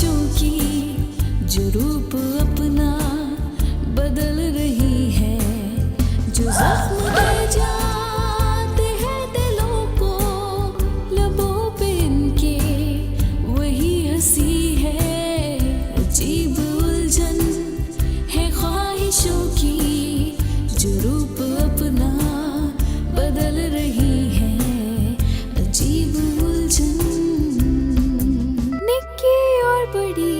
ख्वाहिशों की जो रूप अपना बदल रही है, जो जख्म दे जाते हैं दिलों को लबों पे इनके, वही हंसी है। अजीब उलझन है ख्वाहिशों की जो रूप अपना बदल रही है, अजीब उलझन। निक्की और बड़ी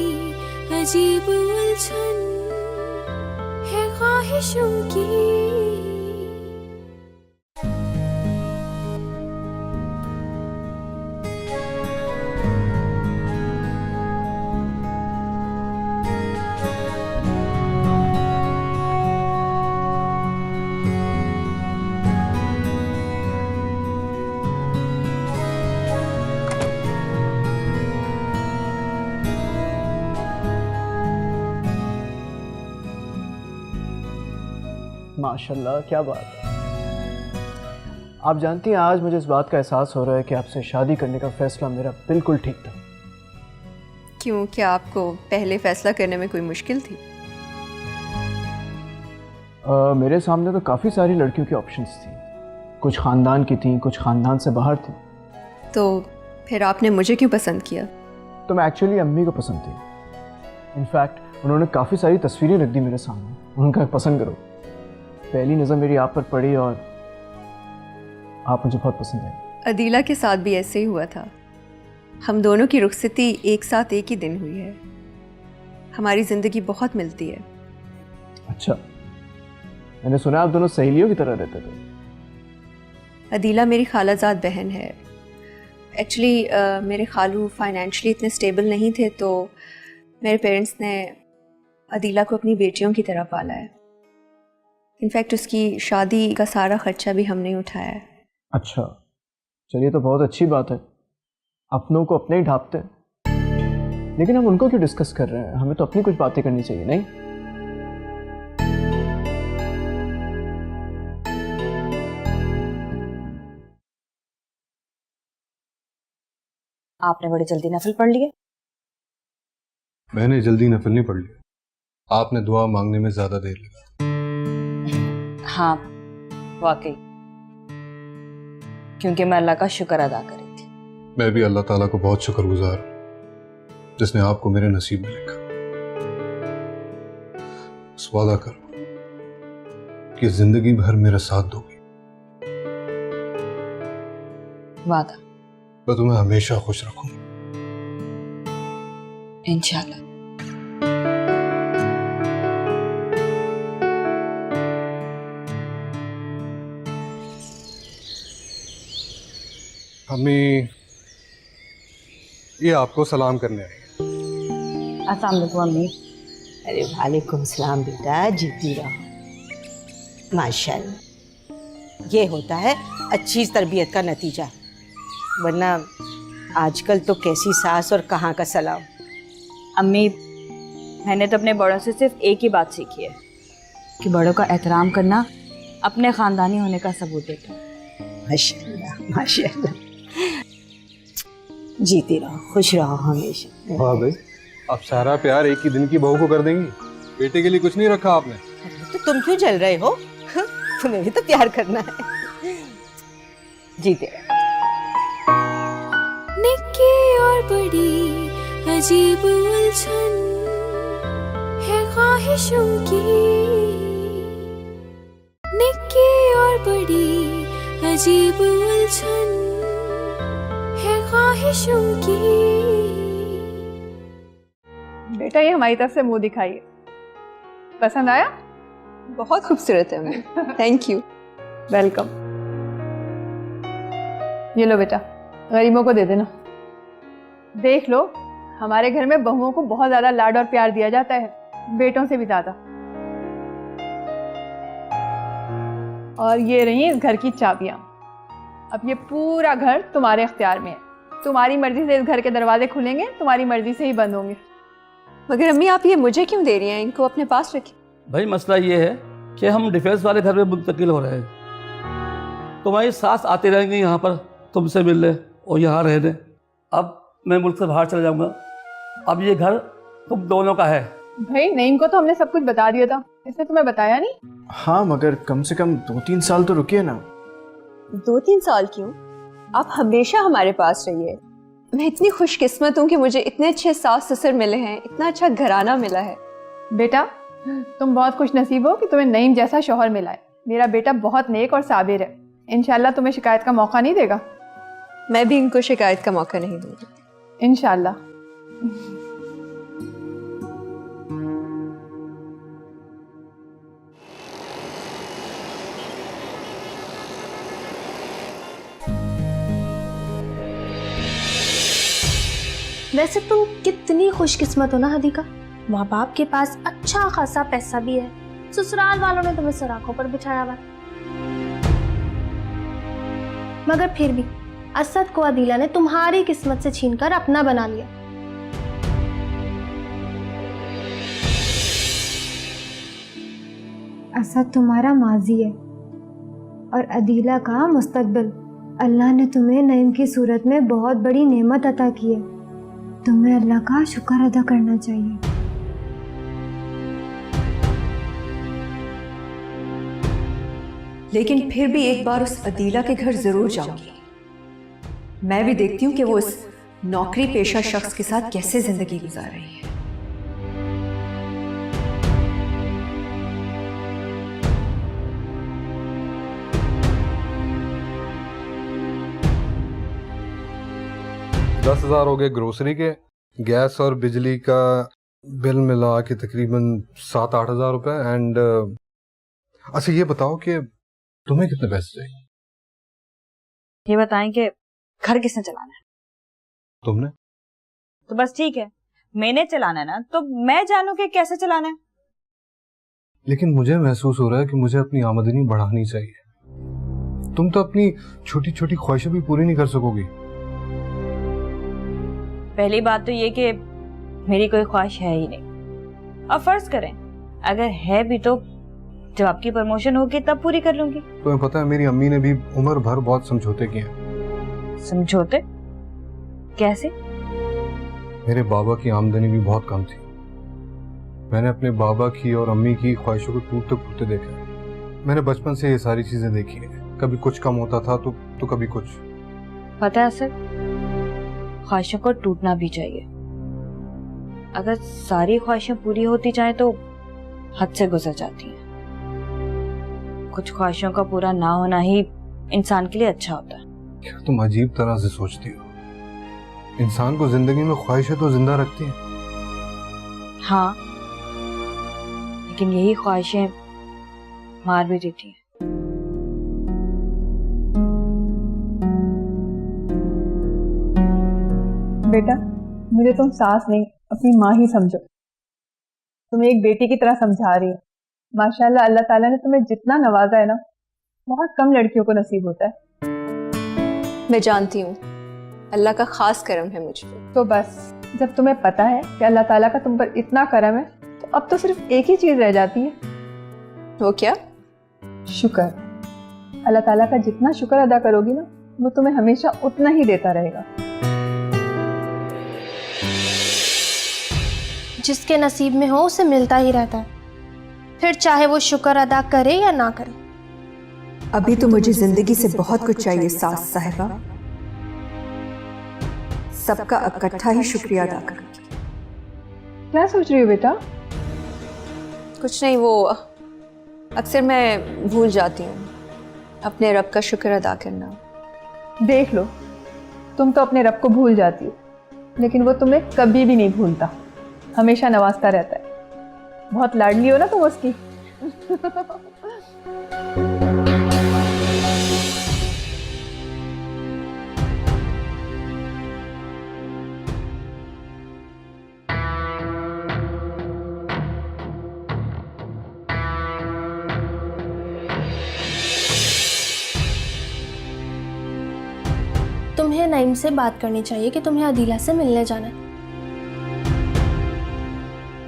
अजीब उलझन है ख्वाहिशों की। माशाल्लाह, क्या बात है। आप जानती हैं, आज मुझे इस बात का एहसास हो रहा है कि आपसे शादी करने का फ़ैसला मेरा बिल्कुल ठीक था। क्यों, क्या आपको पहले फ़ैसला करने में कोई मुश्किल थी? मेरे सामने तो काफ़ी सारी लड़कियों की ऑप्शंस थी। कुछ ख़ानदान की थी, कुछ ख़ानदान से बाहर थी। तो फिर आपने मुझे क्यों पसंद किया? तो मैं एक्चुअली अम्मी को पसंद थी। इनफैक्ट उन्होंने काफ़ी सारी तस्वीरें रख दी मेरे सामने, उनका पसंद करो। पहली नज़र मेरी आप पर पड़ी और आप मुझे बहुत पसंद आई। अदीला के साथ भी ऐसे ही हुआ था। हम दोनों की रुखसती एक साथ एक ही दिन हुई है। हमारी ज़िंदगी बहुत मिलती है। अच्छा, मैंने सुना आप दोनों सहेलियों की तरह रहते थे। अदीला मेरी खालाजाद बहन है। एक्चुअली मेरे खालू फाइनेंशियली इतने स्टेबल नहीं थे, तो मेरे पेरेंट्स ने अदीला को अपनी बेटियों की तरह पाला है। इनफैक्ट उसकी शादी का सारा खर्चा भी हमने उठाया है। अच्छा, चलिए तो बहुत अच्छी बात है। अपनों को अपने ही ढांपते हैं। लेकिन हम उनको क्यों डिस्कस कर रहे हैं? हमें तो अपनी कुछ बातें करनी चाहिए, नहीं? आपने बड़ी जल्दी नफल पढ़ लिए। मैंने जल्दी नफल नहीं पढ़ लिया, आपने दुआ मांगने में ज्यादा देर लगा। हाँ वाकई, क्योंकि मैं अल्लाह का शुक्र अदा कर रही थी। मैं भी अल्लाह ताला को बहुत शुक्रगुजार हूं जिसने आपको मेरे नसीब में लिखा। बस वादा करो कि जिंदगी भर मेरा साथ दोगी। वादा। मैं तुम्हें हमेशा खुश रखूंगा, इंशाल्लाह। अम्मी ये आपको सलाम करने आई। अस्सलाम वालेकुम अम्मी। अरे वालेकुम सलाम बेटा, जीती रहो। माशाल्लाह, ये होता है अच्छी तरबियत का नतीजा, वरना आजकल तो कैसी सास और कहाँ का सलाम। अम्मी, मैंने तो अपने बड़ों से सिर्फ एक ही बात सीखी है कि बड़ों का एहतराम करना अपने ख़ानदानी होने का सबूत देता है। माशाल्लाह माशाल्लाह, जीती रहो, खुश रहो हमेशा। वाह भाई, आप सारा प्यार एक ही दिन की बहू को कर देंगी। बेटे के लिए कुछ नहीं रखा आपने। तो तुम क्यों जल रहे हो? तुम्हें भी तो प्यार करना है। जीते रहो। निक्की और बड़ी अजीब उलझन है ख्वाहिशों की, निक्की और बड़ी अजीब उलझन है ख्वाहिशों की। बेटा, ये हमारी तरफ से मुंह दिखाइए। पसंद आया? बहुत खूबसूरत है अम्मी। Thank you. वेलकम। ये लो बेटा, गरीबों को दे देना। देख लो, हमारे घर में बहुओं को बहुत ज्यादा लाड और प्यार दिया जाता है, बेटों से भी ज्यादा। और ये रही इस घर की चाबियां। अब ये पूरा घर तुम्हारे इख्तियार में है। तुम्हारी मर्जी से इस घर के दरवाजे खुलेंगे, तुम्हारी मर्जी से ही बंद होंगे। मगर अम्मी, आप ये मुझे क्यों दे रही हैं? इनको अपने पास रखिए। भाई मसला ये है कि हम डिफेंस वाले घर में मुंतकिल हो रहे हैं। तुम्हारी सास आते रहेंगे यहाँ पर तुमसे मिलने और यहाँ रहने। अब मैं मुल्क से बाहर चला जाऊँगा, अब ये घर तुम दोनों का है। भाई नईम को तो हमने सब कुछ बता दिया था, इसने तुम्हें बताया नहीं? हाँ मगर कम से कम 2-3 साल तो रुकिए ना। 2-3 साल क्यों, आप हमेशा हमारे पास रहिए। मैं इतनी खुशकिस्मत हूँ कि मुझे इतने अच्छे सास ससुर मिले हैं, इतना अच्छा घराना मिला है। बेटा तुम बहुत खुश नसीब हो कि तुम्हें नईम जैसा शौहर मिला है। मेरा बेटा बहुत नेक और साबिर है, इंशाल्लाह तुम्हें शिकायत का मौका नहीं देगा। मैं भी इनको शिकायत का मौका नहीं दूंगी इंशाल्लाह। वैसे तुम कितनी खुशकिस्मत हो ना हदीका, माँ बाप के पास अच्छा खासा पैसा भी है, ससुराल वालों ने तुम्हें सराखों पर बिछाया हुआ। मगर फिर भी असद को अदीला ने तुम्हारी किस्मत से छीनकर अपना बना लिया। असद तुम्हारा माजी है और अदीला का मुस्तकबिल। अल्लाह ने तुम्हें नईम की सूरत में बहुत बड़ी नेमत अता की है, तुम्हें अल्लाह का शुक्र अदा करना चाहिए। लेकिन फिर भी एक बार उस अदीला के घर जरूर जाऊंगी। मैं भी देखती हूँ कि वो उस नौकरी पेशा शख्स के साथ कैसे जिंदगी गुजार रही है। दस 10,000 हो गए ग्रोसरी के, गैस और बिजली का बिल मिला के तकरीबन 7-8 हज़ार रुपए। एंड अच्छा ये बताओ कि तुम्हें कितने पैसे चाहिए? ये बताएं कि घर किसने चलाना है? तुमने। तो बस ठीक है, मैंने चलाना है ना, तो मैं जानूं कि कैसे चलाना है। लेकिन मुझे महसूस हो रहा है कि मुझे अपनी आमदनी बढ़ानी चाहिए। तुम तो अपनी छोटी छोटी ख्वाहिशें भी पूरी नहीं कर सकोगी। पहली बात तो ये कि मेरी कोई ख्वाहिश है ही नहीं। अब फर्ज करें अगर है भी तो जब आपकी प्रमोशन होगी तब पूरी कर लूंगी। तुम्हें पता है मेरी अम्मी ने भी उम्र भर बहुत समझौते किए हैं। समझौते? कैसे? मेरे बाबा की आमदनी भी बहुत कम थी। मैंने अपने बाबा की और अम्मी की ख्वाहिशों को टूटते फूटते देखा है। मैंने बचपन से ये सारी चीजें देखी हैं। कभी कुछ कम होता था तो कभी कुछ। पता है सर, ख्वाहिशों को टूटना भी चाहिए। अगर सारी ख्वाहिशें पूरी होती जाए तो हद से गुजर जाती हैं। कुछ ख्वाहिशों का पूरा ना होना ही इंसान के लिए अच्छा होता है। तुम अजीब तरह से सोचती हो। इंसान को जिंदगी में ख्वाहिशें तो जिंदा रखती हैं। हाँ, लेकिन यही ख्वाहिशें मार भी देती हैं। बेटा मुझे तुम सास नहीं अपनी माँ ही समझो। तुम्हें एक बेटी की तरह समझा रही हो। माशाल्लाह अल्लाह ताला ने तुम्हें जितना नवाजा है ना, बहुत कम लड़कियों को नसीब होता है। मैं जानती हूँ अल्लाह का खास करम है मुझ पर। तो बस जब तुम्हें पता है कि अल्लाह ताला का तुम पर इतना करम है, तो अब तो सिर्फ एक ही चीज रह जाती है। वो क्या? शुक्र। अल्लाह ताला का जितना शुक्र अदा करोगी ना, वो तुम्हें हमेशा उतना ही देता रहेगा। जिसके नसीब में हो उसे मिलता ही रहता है, फिर चाहे वो शुक्र अदा करे या ना करे। अभी तो मुझे जिंदगी से बहुत कुछ चाहिए सास साहिबा, सबका इकट्ठा ही शुक्रिया अदा करूंगी। क्या सोच रही हो बेटा? कुछ नहीं, वो अक्सर मैं भूल जाती हूँ अपने रब का शुक्र अदा करना। देख लो, तुम तो अपने रब को भूल जाती हो, लेकिन वो तुम्हें कभी भी नहीं भूलता, हमेशा नवाजता रहता है। बहुत लाडली हो ना तुम उसकी। तुम्हें नईम से बात करनी चाहिए कि तुम्हें अदीला से मिलने जाना है,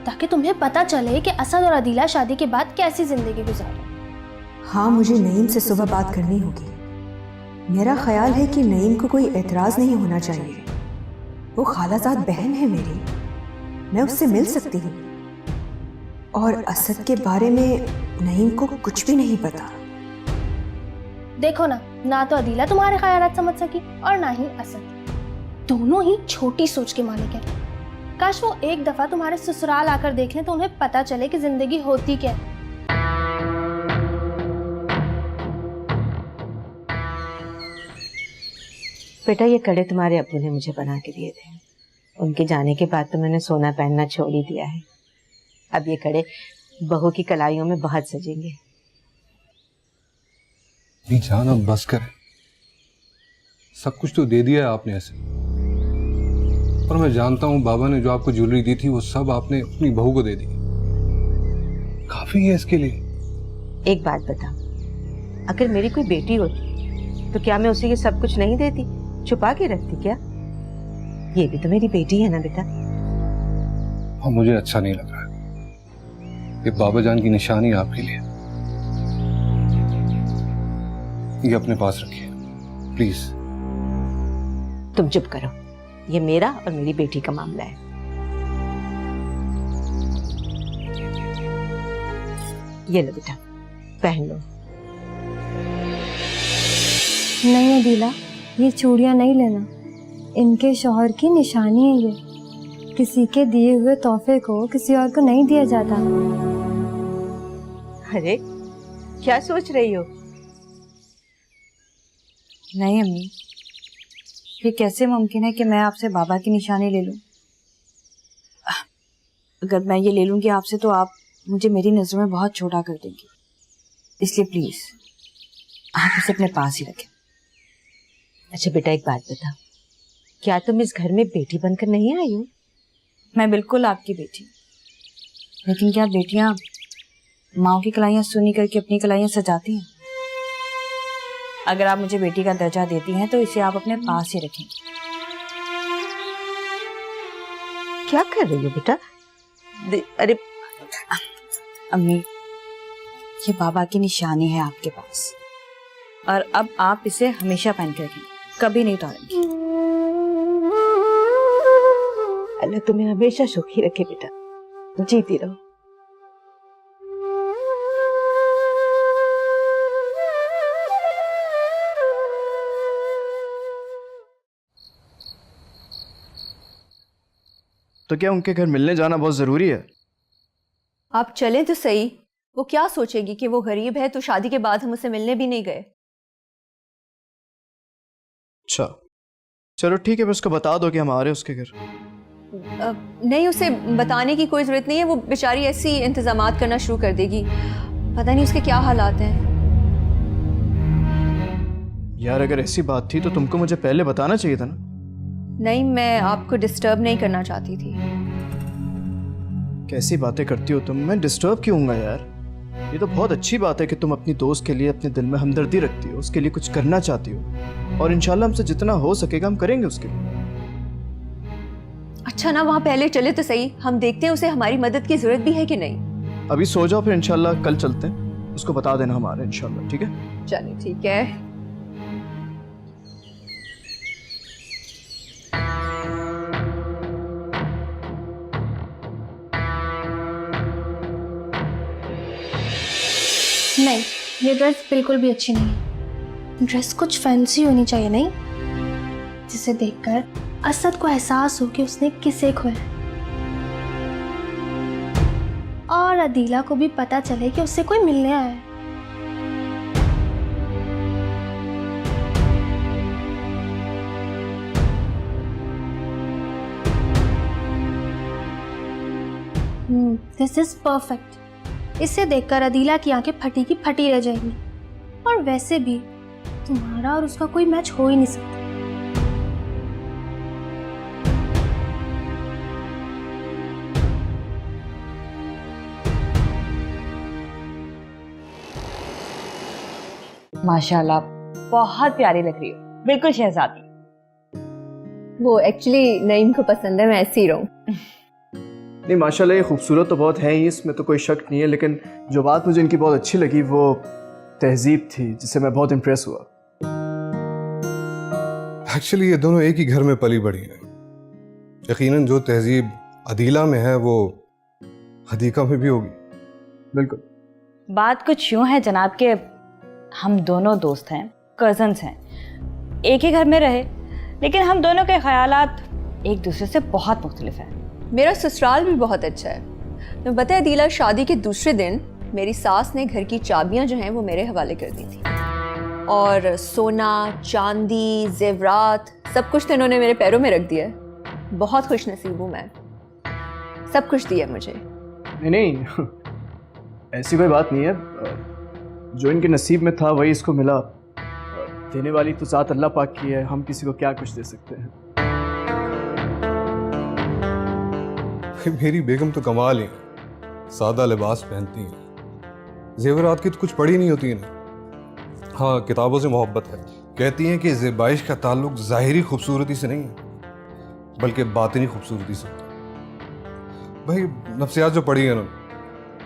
ताकि तुम्हें पता चले कि असद और अदीला शादी के बाद कैसी जिंदगी गुजारे। हाँ, मुझे नईम से सुबह बात करनी होगी। मेरा ख्याल है कि नईम को कोई एतराज नहीं होना चाहिए। वो खालाजाद बहन है मेरी। मैं उससे मिल सकती हूँ। और असद के बारे में नईम को कुछ भी नहीं पता। देखो ना तो अदीला तुम्हारे ख्यालात समझ सकी और ना ही असद। दोनों ही छोटी सोच के मालिक हैं। काश वो एक दफा तुम्हारे ससुराल आकर देख लें तो उन्हें पता चले कि जिंदगी होती क्या है। बेटा ये कड़े तुम्हारे अब्बू ने मुझे बना के दिए थे। उनके जाने के बाद तो मैंने सोना पहनना छोड़ ही दिया है। अब ये कड़े बहू की कलाइयों में बहुत सजेंगे। नहीं जान, अब बस कर। सब कुछ तो दे दिया है आपने ऐसे। और मैं जानता हूं बाबा ने जो आपको ज्वेलरी दी थी वो सब आपने अपनी बहू को दे दी। काफी है इसके लिए। एक बात बता, अगर मेरी कोई बेटी होती तो क्या मैं उसे ये सब कुछ नहीं देती, छुपा के रखती क्या? ये भी तो मेरी बेटी है ना बेटा। हाँ, मुझे अच्छा नहीं लग रहा है। ये बाबा जान की निशानी है आपके लिए। ये अपने पास रखिए प्लीज। तुम चुप करो, ये मेरा और मेरी बेटी का मामला है। ये लो बेटा, पहन लो। नहीं अदीला, ये चूड़ियाँ नहीं लेना। इनके शौहर की निशानी है ये। किसी के दिए हुए तोहफे को किसी और को नहीं दिया जाता। अरे क्या सोच रही हो? नहीं अम्मी, ये कैसे मुमकिन है कि मैं आपसे बाबा की निशानी ले लूं? अगर मैं ये ले लूंगी आपसे तो आप मुझे मेरी नजरों में बहुत छोटा कर देंगी। इसलिए प्लीज आप उसे अपने पास ही रखें। अच्छा बेटा एक बात बता, क्या तुम इस घर में बेटी बनकर नहीं आई हो? मैं बिल्कुल आपकी बेटी, लेकिन क्या बेटियां माँ की कलाइयाँ सुनी करके अपनी कलाइयाँ सजाती हैं? अगर आप मुझे बेटी का दर्जा देती हैं तो इसे आप अपने पास ही रखेंगे। क्या कर रही हो बेटा? अरे अम्मी, ये बाबा की निशानी है आपके पास और अब आप इसे हमेशा पहन कर रखेंगे, कभी नहीं उतारेंगे। अल्लाह तुम्हें हमेशा सुखी रखे बेटा, जीती रहो। तो क्या उनके घर मिलने जाना बहुत ज़रूरी है? आप चलें तो सही। वो क्या सोचेगी कि वो गरीब है तो शादी के बाद हम उसे मिलने भी नहीं गए। अच्छा चलो ठीक है, बस उसको बता दो कि हम आ रहे हैं उसके घर। नहीं, उसे बताने की कोई ज़रूरत नहीं है। वो बेचारी ऐसी इंतजामात करना शुरू कर देगी। पता नहीं उसके क्या हालात हैं। यार अगर ऐसी बात थी तो तुमको मुझे पहले बताना चाहिए था ना। नहीं, मैं आपको डिस्टर्ब नहीं करना चाहती थी। कैसी बातें करती हो तुम? मैं डिस्टर्ब क्यों हूँगा यार? ये तो बहुत अच्छी बात है कि तुम अपनी दोस्त के लिए अपने दिल में हमदर्दी रखती हो, उसके लिए कुछ करना चाहती हो, और इंशाल्लाह हमसे जितना हो सकेगा हम करेंगे उसके लिए। अच्छा ना, वहाँ पहले चले तो सही। हम देखते हैं उसे हमारी मदद की जरूरत भी है कि नहीं। अभी सो जाओ, फिर इंशाल्लाह कल चलते हैं। उसको बता देना हमारे, इंशाल्लाह। ठीक है? चलिए ठीक है। नहीं, ये ड्रेस बिल्कुल भी अच्छी नहीं है। ड्रेस कुछ फैंसी होनी चाहिए, नहीं जिसे देखकर असद को एहसास हो कि उसने किसे खोया और अदीला को भी पता चले कि उससे कोई मिलने आया है। This is perfect. इसे देखकर अदीला की आंखें फटी की फटी रह जाएंगी। और वैसे भी तुम्हारा और उसका कोई मैच हो ही नहीं सकता। माशाल्लाह, बहुत प्यारी लग रही हो, बिल्कुल शहजादी। वो एक्चुअली नईम को पसंद है, मैं ऐसे ही रहूं। नहीं माशाल्लाह ये खूबसूरत तो बहुत है ही, इसमें तो कोई शक नहीं है, लेकिन जो बात मुझे इनकी बहुत अच्छी लगी वो तहजीब थी, जिससे मैं बहुत इम्प्रेस हुआ। एक्चुअली ये दोनों एक ही घर में पली बड़ी हैं। यकीनन जो तहजीब अदीला में है वो हदीका में भी होगी। बिल्कुल। बात कुछ यूं है जनाब के हम दोनों दोस्त हैं, कजन्स हैं, एक ही घर में रहे, लेकिन हम दोनों के ख्यालात एक दूसरे से बहुत मुख्तलिफ हैं। मेरा ससुराल भी बहुत अच्छा है। मैं बताया अदीला, शादी के दूसरे दिन मेरी सास ने घर की चाबियां जो हैं वो मेरे हवाले कर दी थी, और सोना चांदी जेवरात सब कुछ तो इन्होंने मेरे पैरों में रख दिया है। बहुत खुश नसीब हूँ मैं, सब कुछ दिया मुझे। नहीं ऐसी कोई बात नहीं है, जो इनके नसीब में था वही इसको मिला। देने वाली तो ज़ात अल्लाह पाक की है, हम किसी को क्या कुछ दे सकते हैं। मेरी बेगम तो कमाल है, सादा लिबास पहनती हैं, जेवरात की तो कुछ पड़ी नहीं होती है। हाँ, किताबों से मोहब्बत है। कहती हैं कि ज़ेबाइश का ताल्लुक ज़ाहिरी खूबसूरती से नहीं है बल्कि बातिनी खूबसूरती से। भाई नफ्सियात जो पड़ी है ना,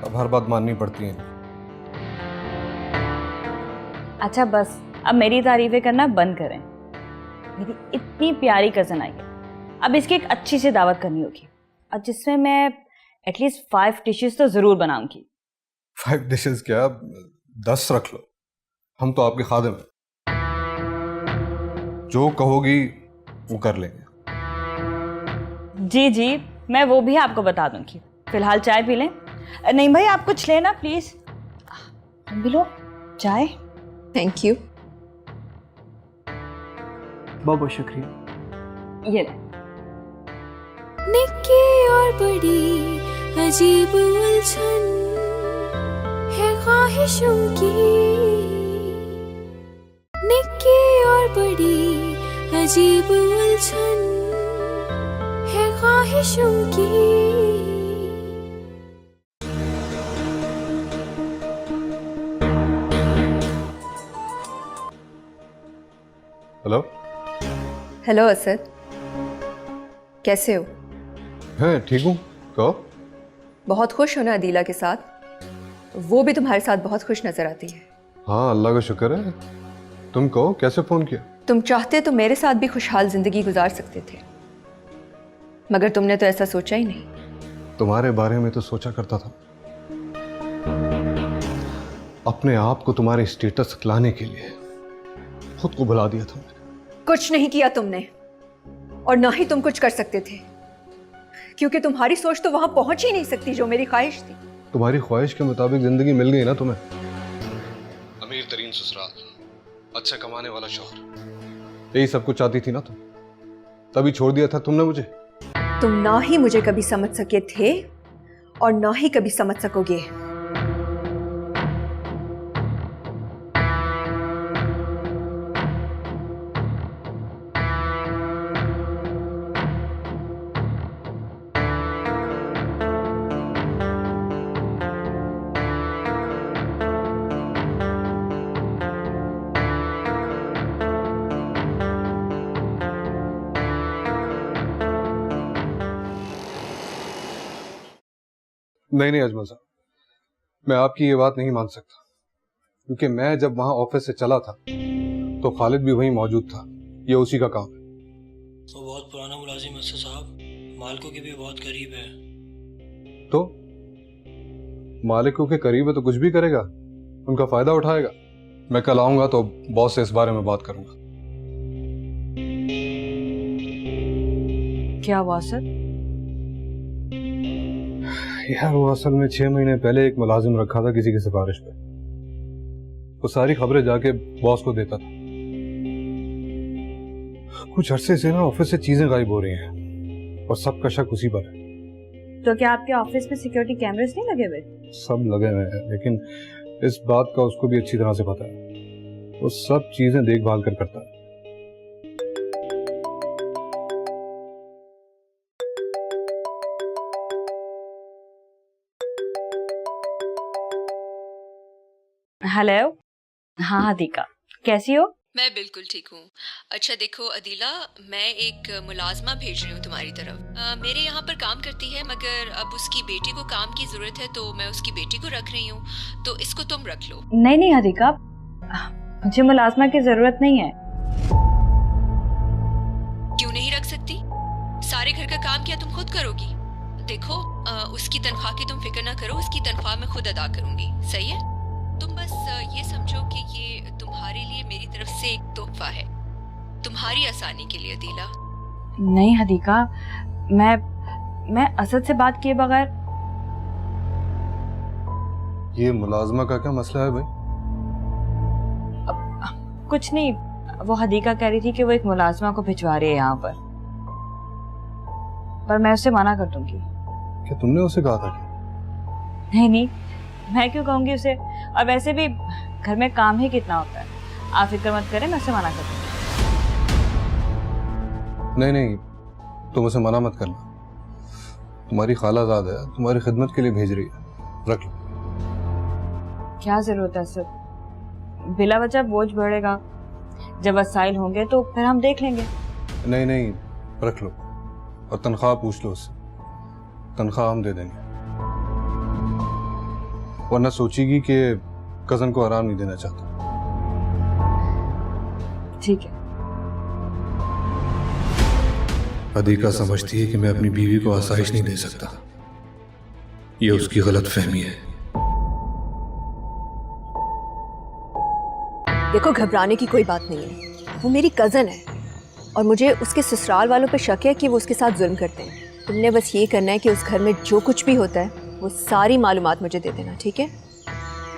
अब हर बात माननी पड़ती है। अच्छा बस अब मेरी तारीफें करना बंद करें। मेरी इतनी प्यारी कज़न आई है, अब इसकी एक अच्छी सी दावत करनी होगी, और जिसमें मैं एटलीस्ट 5 डिशेस तो ज़रूर बनाऊंगी। 5 डिशेस क्या, 10 रख लो, हम तो आपके खादिम हैं। जो कहोगी वो कर लेंगे। जी जी, मैं वो भी आपको बता दूंगी। फिलहाल चाय पी लें। नहीं भाई, आप कुछ लेना प्लीज। तुम भी लो चाय। Thank you. बहुत बहुत शुक्रिया। ये ले। निक्की और बड़ी अजीब उलझन है ख्वाहिशों की, निक्की और बड़ी अजीब उलझन है ख्वाहिशों की। हेलो। हेलो असद, कैसे हो? हैं, ठीक हूँ। कहो। बहुत खुश हो ना अदीला के साथ? वो भी तुम्हारे साथ बहुत खुश नजर आती है। हाँ, अल्लाह का शुक्र है। तुम कहो, कैसे फ़ोन किया? तुम चाहते तो मेरे साथ भी खुशहाल जिंदगी गुजार सकते थे, मगर तुमने तो ऐसा सोचा ही नहीं। तुम्हारे बारे में तो सोचा करता था, अपने आप को तुम्हारे स्टेटस लाने के लिए खुद को भुला दिया था। कुछ नहीं किया तुमने, और ना ही तुम कुछ कर सकते थे, क्योंकि तुम्हारी सोच तो वहां पहुंच ही नहीं सकती जो मेरी ख्वाहिश थी। तुम्हारी ख्वाहिश के मुताबिक जिंदगी मिल गई ना तुम्हें। अमीर तरीन ससुराल, अच्छा कमाने वाला शौहर, यही सब कुछ चाहती थी ना तुम, तभी छोड़ दिया था तुमने मुझे। तुम ना ही मुझे कभी समझ सके थे और ना ही कभी समझ सकोगे। नहीं अजमल साहब, मैं आपकी ये बात नहीं मान सकता, क्योंकि मैं जब वहां ऑफिस से चला था तो खालिद भी वहीं मौजूद था। ये उसी का काम है। तो बहुत पुराना मुलाजिम है साहब, मालिकों के भी बहुत करीब है। तो मालिकों के करीब है तो कुछ भी करेगा, उनका फायदा उठाएगा। मैं कल आऊंगा तो बॉस से इस बारे में बात करूंगा। क्या हुआ सर? यार वो असल में 6 महीने पहले एक मुलाजिम रखा था किसी की सिफारिश पे, वो सारी खबरें जाके बॉस को देता था। कुछ अरसे से ना ऑफिस से चीजें गायब हो रही हैं और सबका शक उसी पर है। तो क्या आपके ऑफिस में सिक्योरिटी कैमरेस नहीं लगे हुए? सब लगे हुए हैं, लेकिन इस बात का उसको भी अच्छी तरह से पता है। वो सब चीजें देखभाल कर करता है। हेलो। हाँ हदीका, कैसी हो? मैं बिल्कुल ठीक हूँ। अच्छा देखो अदीला, मैं एक मुलाजमा भेज रही हूँ तुम्हारी तरफ। मेरे यहाँ पर काम करती है, मगर अब उसकी बेटी को काम की जरूरत है, तो मैं उसकी बेटी को रख रही हूँ, तो इसको तुम रख लो। नहीं हदीका, मुझे मुलाजमा की जरूरत नहीं है। क्यों नहीं रख सकती? सारे घर का काम क्या तुम खुद करोगी? देखो उसकी तनख्वाह की तुम फिक्र ना करो, उसकी तनख्वाह मैं खुद अदा करूंगी, सही है? तुम बस ये समझो कि ये तुम्हारे लिए मेरी तरफ से एक तोहफा है, तुम्हारी आसानी के लिए अदीला। नहीं हदीका, मैं असद से बात किए बगैर। ये मुलाजमा का क्या मसला है भाई? कुछ नहीं, वो हदीका कह रही थी कि वो एक मुलाजमा को भिजवा रही है यहाँ पर मैं उससे मना कर दूंगी। क्या तुमने उसे कहा था? नहीं, मैं क्यों कहूंगी उसे, और वैसे भी घर में काम ही कितना होता है, आप फिक्र मत करें, मैं उससे मना कर दूंगी। नहीं, तुम उसे मना मत करना, तुम्हारी खालाजाद है, तुम्हारी खिदमत के लिए भेज रही है, रख लो। क्या जरूरत है सर, बिला वजह बोझ बढ़ेगा, जब वसाइल होंगे तो फिर हम देख लेंगे। नहीं, रख लो, और तनख्वाह पूछ लो उससे, तनख्वाह हम दे देंगे, वरना सोचेगी कि कजन को आराम नहीं देना चाहता। ठीक है। अदीका समझती है कि मैं अपनी बीवी को आसाइश नहीं दे सकता, ये उसकी गलत फहमी है। देखो, घबराने की कोई बात नहीं है, वो मेरी कज़न है और मुझे उसके ससुराल वालों पे शक है कि वो उसके साथ जुल्म करते हैं। तुमने बस ये करना है कि उस घर में जो कुछ भी होता है वो सारी मालूमात मुझे दे देना, ठीक है?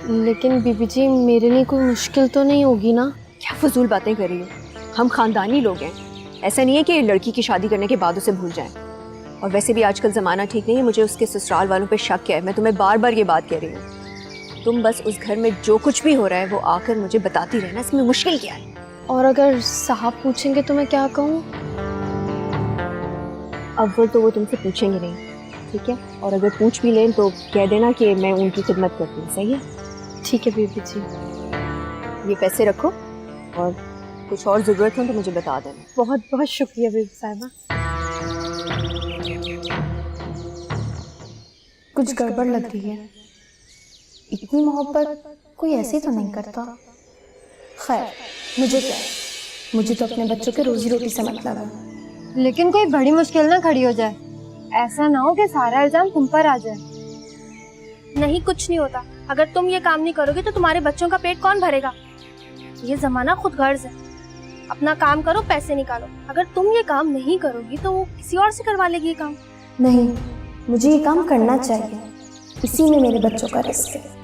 लेकिन बीबी जी, मेरे लिए कोई मुश्किल तो नहीं होगी ना? क्या फजूल बातें कर रही हो, हम खानदानी लोग हैं, ऐसा नहीं है कि लड़की की शादी करने के बाद उसे भूल जाएं। और वैसे भी आजकल ज़माना ठीक नहीं है, मुझे उसके ससुराल वालों पे शक है, मैं तुम्हें बार बार ये बात कह रही हूँ। तुम बस उस घर में जो कुछ भी हो रहा है वो आकर मुझे बताती रहना, इसमें मुश्किल क्या है? और अगर साहब पूछेंगे तो मैं क्या कहूँ? अव्वल तो वो तुमसे पूछेंगे नहीं, ठीक है? और अगर पूछ भी लें तो कह देना कि मैं उनकी खिदमत करती हूँ, सही है? ठीक है बीबी जी। ये पैसे रखो और कुछ और ज़रूरत हो तो मुझे बता देना। बहुत बहुत शुक्रिया बीबी साहिबा। कुछ गड़बड़ लग रही है, इतनी मोहब्बत कोई ऐसे तो नहीं करता। खैर, मुझे क्या है, मुझे तो अपने बच्चों के रोजी रोटी से मतलब है। लेकिन कोई बड़ी मुश्किल ना खड़ी हो जाए, ऐसा ना हो कि सारा इल्जाम तुम पर आ जाए। नहीं, कुछ नहीं होता। अगर तुम ये काम नहीं करोगे तो तुम्हारे बच्चों का पेट कौन भरेगा? ये जमाना खुद गर्ज है, अपना काम करो, पैसे निकालो। अगर तुम ये काम नहीं करोगी तो वो किसी और से करवा लेगी ये काम। नहीं, मुझे ये काम करना चाहिए, इसी में मेरे बच्चों का रिस्क है।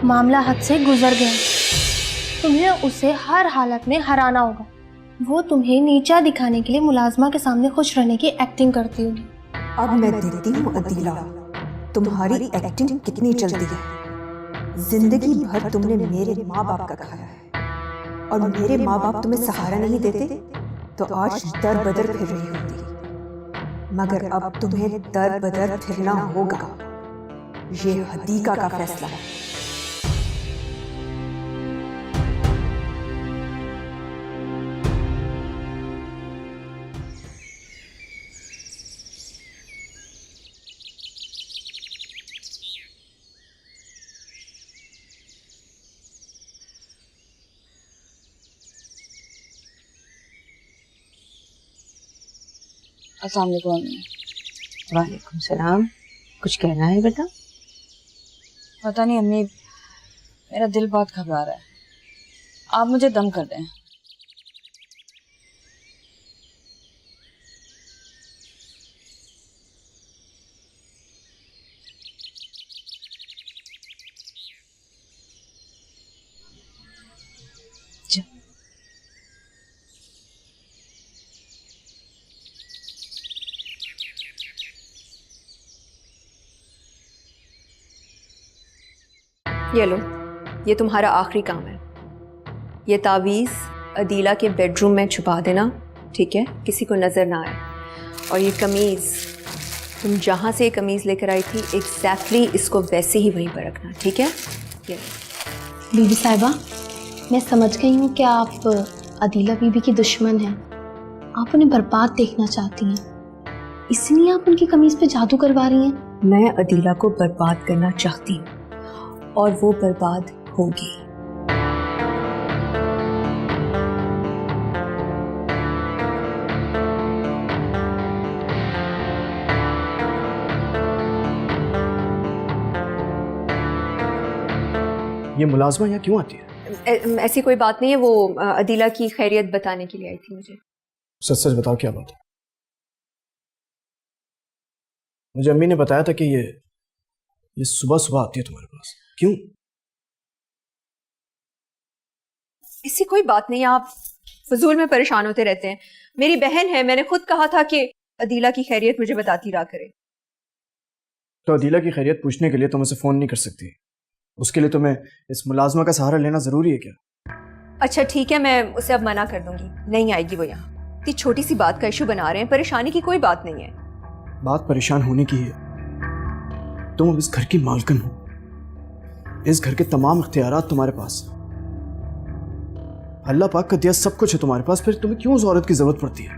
मामला हद से गुजर गया, तुम्हें उसे हर हालत में हराना होगा। वो तुम्हें नीचा दिखाने के लिए मुलाजमा के सामने खुश रहने की एक्टिंग करती होगी। अब मैं देखती हूँ अदीला, तुम्हारी एक्टिंग कितनी चलती है। जिंदगी भर तुमने मेरे माँ बाप का खाया है और मेरे माँ बाप तुम्हें सहारा नहीं देते तो आज दर बदर फिर रही होती, मगर अब तुम्हें दर बदर फिरना होगा। ये हदीका का फैसला है। अस्सलाम वालेकुम अम्मी। वालेकुम सलाम। कुछ कहना है बेटा? पता नहीं अम्मी, मेरा दिल बहुत घबरा रहा है। आप मुझे दम कर दें। ये लो, ये तुम्हारा आखिरी काम है। ये तावीज़ अदीला के बेडरूम में छुपा देना, ठीक है? किसी को नज़र ना आए। और ये कमीज़, तुम जहाँ से ये कमीज़ लेकर आई थी एग्जैक्टली इसको वैसे ही वहीं पर रखना, ठीक है? ये बीबी साहिबा, मैं समझ गई हूँ कि आप अदीला बीबी की दुश्मन हैं। आप उन्हें बर्बाद देखना चाहती हैं, इसलिए आप उनकी कमीज़ पे जादू करवा रही हैं। मैं अदीला को बर्बाद करना चाहती हूँ और वो बर्बाद होगी। ये मुलाजमा यहाँ क्यों आती है? ऐसी कोई बात नहीं है, वो अदीला की खैरियत बताने के लिए आई थी मुझे। सच सच बताओ क्या बात है? मुझे अम्मी ने बताया था कि ये सुबह सुबह आती है तुम्हारे पास, क्यों? ऐसी कोई बात नहीं, आप फजूल में परेशान होते रहते हैं। मेरी बहन है, मैंने खुद कहा था कि अदीला की खैरियत मुझे बताती रहा करे। तो अदीला की खैरियत पूछने के लिए तुम उसे फोन नहीं कर सकती? उसके लिए तुम्हें इस मुलाजमा का सहारा लेना जरूरी है क्या? अच्छा ठीक है, मैं उसे अब मना कर दूंगी, नहीं आएगी वो यहाँ। इतनी छोटी सी बात का इशू बना रहे हैं, परेशानी की कोई बात नहीं है। बात परेशान होने की है। तुम अब इस घर की मालकिन हो, इस घर के तमाम इख्तियारात तुम्हारे पास हैं। अल्लाह पाक का दिया सब कुछ है तुम्हारे पास, फिर तुम्हें क्यों उस औरत की जरूरत पड़ती है?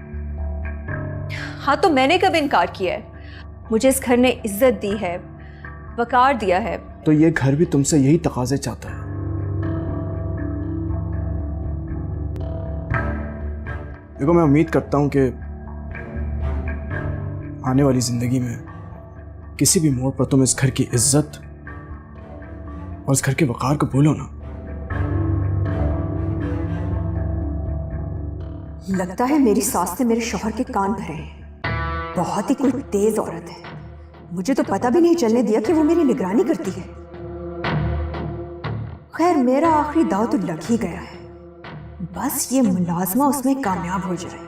हाँ तो मैंने कब इनकार किया है? मुझे इस घर ने इज्जत दी है, वकार दिया है। तो ये घर भी तुमसे यही तकाजे चाहता है। देखो, मैं उम्मीद करता हूं कि आने वाली जिंदगी में किसी भी मोड़ पर तुम इस घर की इज्जत और इस घर के वकार को भूलो ना। लगता है मेरी सास ने मेरे शौहर के कान भरे हैं। बहुत ही कोई तेज औरत है, मुझे तो पता भी नहीं चलने दिया कि वो मेरी निगरानी करती है। खैर, मेरा आखिरी दाव तो लग ही गया है। बस ये मुलाजमा उसमें कामयाब हो जाए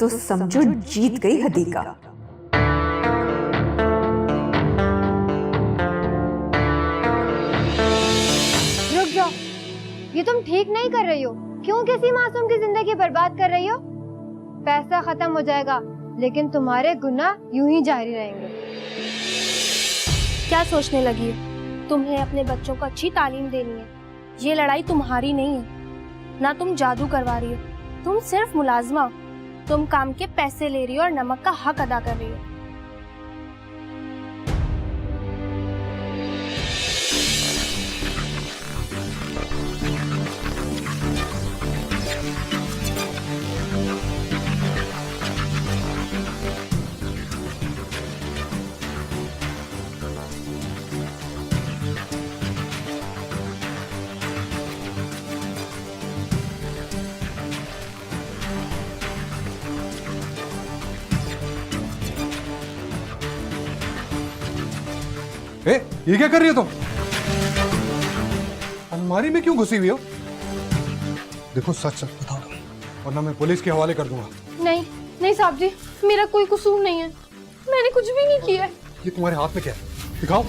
तो समझो जीत गई हदीका। रुक जाओ, ये तुम ठीक नहीं कर रही हो। क्यों किसी मासूम की जिंदगी बर्बाद कर रही हो? पैसा खत्म हो जाएगा लेकिन तुम्हारे गुनाह यूं ही जारी रहेंगे। क्या सोचने लगी हो? तुम्हें अपने बच्चों को अच्छी तालीम देनी है। ये लड़ाई तुम्हारी नहीं है, ना तुम जादू करवा रही हो, तुम सिर्फ मुलाजमा हो। तुम काम के पैसे ले रही हो और नमक का हक अदा कर रही हो। ए, ये क्या कर रही हो तुम? अलमारी में क्यों घुसी हुई हो? देखो, सच सच बताओ वरना मैं पुलिस के हवाले कर दूंगा। नहीं नहीं साहब जी, मेरा कोई कसूर नहीं है, मैंने कुछ भी नहीं किया है। ये तुम्हारे हाथ में क्या है? दिखाओ।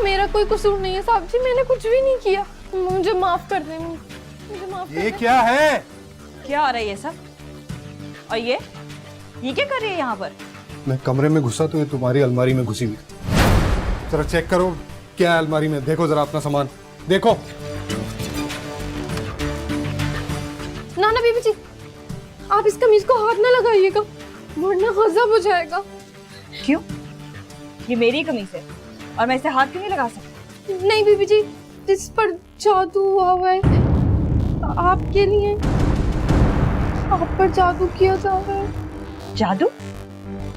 मेरा कोई कसूर नहीं है साहब जी, मैंने कुछ भी नहीं किया, मुझे माफ कर दें, मुझे माफ कर दें। ये क्या है? क्या हो रहा है ये सब? और ये क्या कर रही है यहाँ पर? मैं कमरे में घुसा तो ये तुम्हारी अलमारी में घुसी हुई। जरा चेक करो क्या है अलमारी में, देखो जरा अपना सामान देखो। ना ना बीबी जी, आप इस कमीज को हाथ ना लगाइएगा वरना गजब हो जाएगा। क्यों? ये मेरी कमीज है और मैं इसे हाथ क्यों नहीं लगा सकती? नहीं बीबी जी, जिस पर जादू हुआ है आपके लिए, आप पर जादू किया जा रहा है। जादू?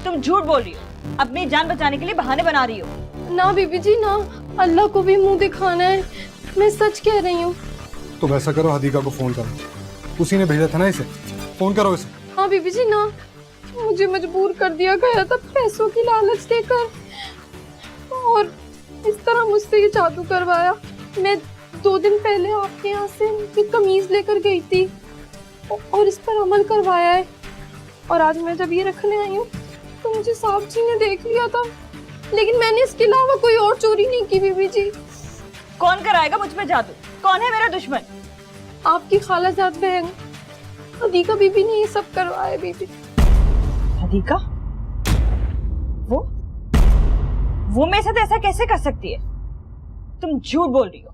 तुम झूठ बोल रही हो, अपनी जान बचाने के लिए बहाने बना रही हो। ना बीबी जी ना, अल्लाह को भी मुंह दिखाना है, मैं सच कह रही हूँ। तुम ऐसा करो, हदीका को फोन करो, उसी ने भेजा था ना इसे, फोन करो इसे। हाँ बीबी जी ना, मुझे मजबूर कर दिया गया था पैसों की लालच देकर, और इस तरह मुझसे ये जादू करवाया। मैं 2 दिन पहले आपके यहाँ से ये कमीज लेकर गई थी और इस पर अमल करवाया है, और आज मैं जब ये रखने आई हूँ तो मुझे साहब जी ने देख लिया था, लेकिन मैंने इसके अलावा कोई और चोरी नहीं की। बीबी जी, कौन कराएगा मुझ पे जादू? कौन है मेरा दुश्मन? आपकी खालाजाद बहन हदीका बीबी ने ये सब करवाया। बीबी हदीका? वो मेरे साथ ऐसा कैसे कर सकती है? तुम झूठ बोल रही हो,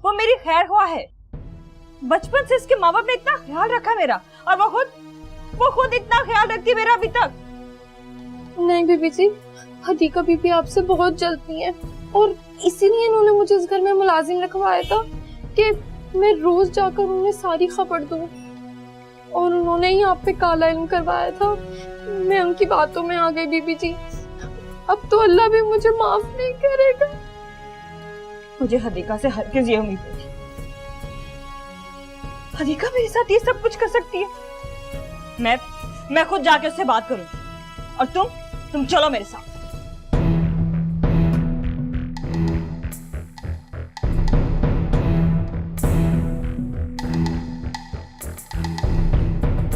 वो मेरी खैर हुआ है। बचपन से इसके माँ बाप ने इतना ख्याल रखा मेरा, और वो खुद इतना ख्याल रखती है मेरा अभी तक। नहीं बीबी जी, हदीका बीबी आपसे बहुत जलती हैं, और इसीलिए इन्होंने मुझे इस घर में मुलाजिम रखवाया था कि मैं रोज जाकर उन्हें सारी खबर दूं, और उन्होंने ही आप पे काला इल्म करवाया था। मैं उनकी बातों में आ गई बीबी जी, अब तो अल्लाह भी मुझे माफ नहीं करेगा। मुझे हदीका से हरगिज़ ये उम्मीद नहीं थी। हदीका मेरे साथ ये सब कुछ कर सकती है। मैं खुद जाके उससे बात करूंगी, और तुम चलो मेरे साथ।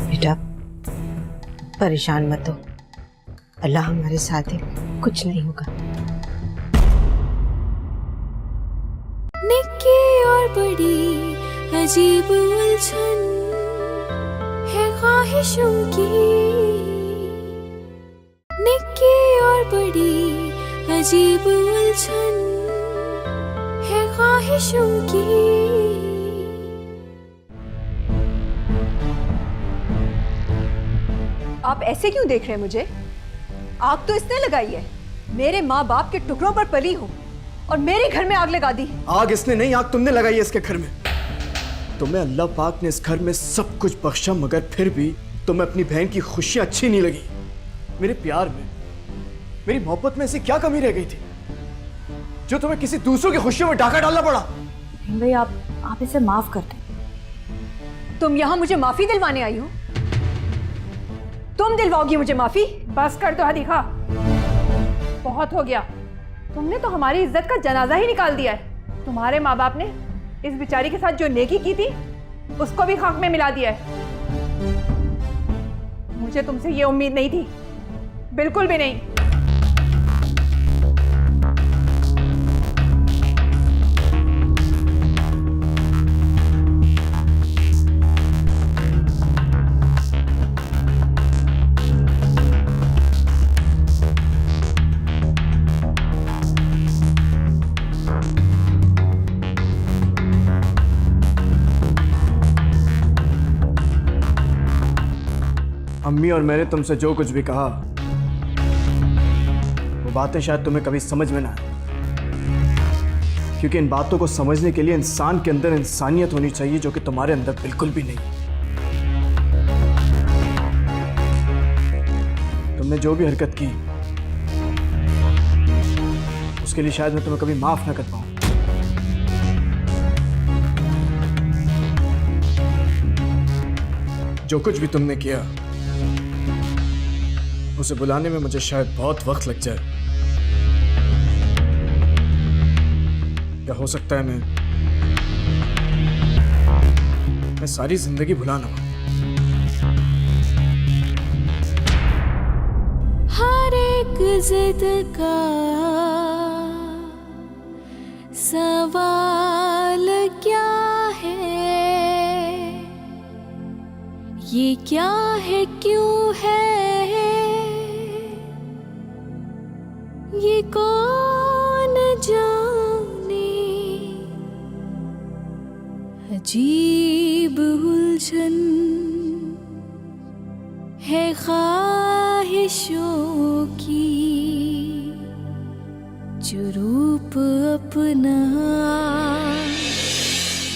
बेटा परेशान मत हो, अल्लाह हमारे साथ है, कुछ नहीं होगा। निक्की और बड़ी अजीब उलझन है ख्वाहिशों की, निक्की और बड़ी अजीब उलझन है ख्वाहिशों की। आप ऐसे क्यों देख रहे हैं मुझे? आग तो इसने लगाई है, मेरे माँ बाप के टुकड़ों पर पली हो और मेरे घर में आग लगा दी। आग इसने नहीं, आग तुमने लगाई है इसके घर में। तुम्हें अल्लाह पाक ने इस घर में सब कुछ बख्शा, मगर फिर भी तुम्हें अपनी बहन की खुशियां अच्छी नहीं लगी। मेरे प्यार में, मेरी मोहब्बत में ऐसी क्या कमी रह गई थी जो तुम्हें किसी दूसरों की खुशियों में डाका डालना पड़ा? भाई आप इसे माफ कर दें। तुम यहाँ मुझे माफी दिलवाने आई हो? तुम दिलवाओगी मुझे माफी? बस कर दो हदीका, बहुत हो गया। तुमने तो हमारी इज्जत का जनाजा ही निकाल दिया है। तुम्हारे माँ बाप ने इस बेचारी के साथ जो नेकी की थी उसको भी खाक में मिला दिया है। मुझे तुमसे ये उम्मीद नहीं थी, बिल्कुल भी नहीं। अम्मी और मैंने तुमसे जो कुछ भी कहा वो बातें शायद तुम्हें कभी समझ में ना आए, क्योंकि इन बातों को समझने के लिए इंसान के अंदर इंसानियत होनी चाहिए, जो कि तुम्हारे अंदर बिल्कुल भी नहीं। तुमने जो भी हरकत की उसके लिए शायद मैं तुम्हें कभी माफ ना कर पाऊं। जो कुछ भी तुमने किया उसे बुलाने में मुझे शायद बहुत वक्त लग जाए, या हो सकता है मैं सारी जिंदगी भुला ना पाऊं। हर एक जिद का सवाल क्या है, ये क्या है, क्यों है, ये कौन अजीब उलझन है ख्वाहिशों की, जो रूप अपना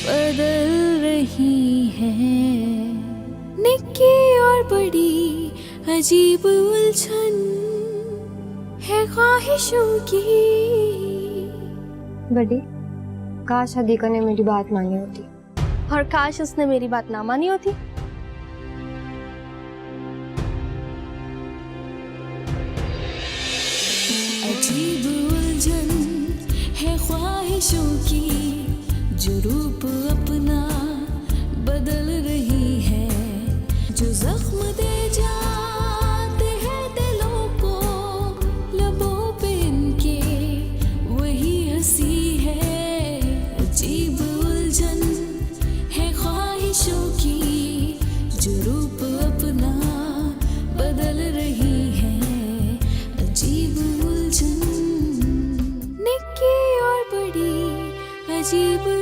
बदल रही है। निक्की और बड़ी अजीब उलझन है ख्वाहिशों की। बड़ी, काश हदीका ने मेरी बात मानी होती। और काश उसने मेरी बात ना मानी होती। अजीब उलझन है ख्वाहिशों की, जो रूप अपना बदल रही है। जो जख्म दे जाते हैं दिलों को लबों पे इनके, वही हंसी है। अजीब उलझन है ख्वाहिशों की, जो रूप अपना बदल रही है। अजीब उलझन, निक्की और बड़ी अजीब